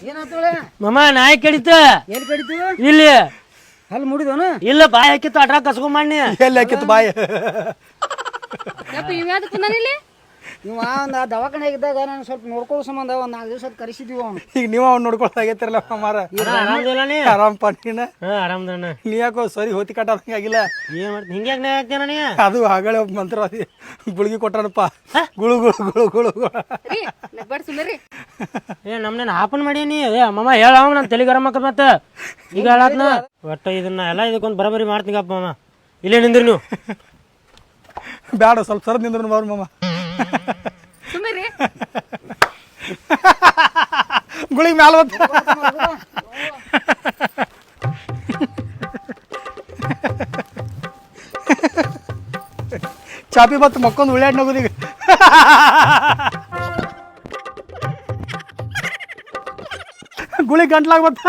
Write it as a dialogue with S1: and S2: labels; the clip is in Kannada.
S1: ಏನಾತೋಳೆ
S2: ಮಾಮ ನಾಯಿ ಕಡಿತ
S1: ಎಲ್ಲಿ ಕಡಿತು
S2: ಇಲ್ಲಿ
S1: ಹಲ್ ಮುಡಿದವನು
S2: ಇಲ್ಲ ಬಾಯಿ ಹಾಕಿತ್ತು ಅಡ್ರ ಕಸ್ಕೊಂಬಣ್ಣಿ
S3: ಎಲ್ಲಿ ಹಾಕಿತ್ತು ಬಾಯಿ
S1: ಇವ ಒಂದು ದವಾಖಾನೆ ಇದ್ದಾಗ ನಾನು ಸ್ವಲ್ಪ ನೋಡ್ಕೊಳ್ಳೋ ಸಂಬಂಧ ಒಂದು 4 ದಿವಸ ಕರೆಸಿದೀವಿ ಅವನು
S3: ಈಗ ನೀವು ಅವ್ನು ನೋಡ್ಕೊಳಾಗೈತಿರಲ್ಲ ಮಾರ
S2: ಆರಾಮದಿಲ್ಲ ನೀ
S3: ಆರಾಮಪ್ಪ ನೀನ
S2: ಆರಾಮದಣ್ಣ
S3: ನೀ ಯಾಕೋ ಸರಿ ಹೋತಿ ಕಟ್ಟಂಗ ಆಗಿಲ್ಲ
S2: ಏನ್ ಮಾಡ್ತೀನಿ ಹಿಂಗೆ ಯಾಕೆ ಹಾಕ್ತೇನ ನೀ
S3: ಅದು ಆಗಲೇ ಒಬ್ಬ ಮಂತ್ರ ಗುಳಿಗೆ ಕೊಟ್ಟಾನಪ್ಪ ಗುಳು ಗುಳು ಗುಳು ಗುಳು
S2: ಏ ನಮ್ನೇನು ಹಾಪನ್ ಮಾಡೀನಿ ಏ ಮಾಮ ಹೇಳ ನಾನು ತಲೆ ಗರಂ ಹಾಕದ್ ಮತ್ತೆ ಈಗ ಹೇಳತ್ನ ಒಟ್ಟು ಇದನ್ನ ಎಲ್ಲ ಇದಕ್ಕೊಂದು ಬರಬರಿ ಮಾಡ್ತೀಗಪ್ಪ ಮಾಮ ಇಲ್ಲೇ ನಿಂದ್ರಿ ನೀವು
S3: ಬ್ಯಾಡ ಸ್ವಲ್ಪ ಸರದ್ ನಿಂದ್ರು ಬಾರು ಮಾಮ ಗುಳಿಗೆ ಮ್ಯಾಲ ಬಂತ ಚಾಪಿ ಬತ್ತು ಮಕ್ಕೊಂದು ಉಳ್ಳಾಡ್ ನಗೋದೀಗ ಗುಳಿ ಗಂಟ್ಲಾಗ ಬತ್ತ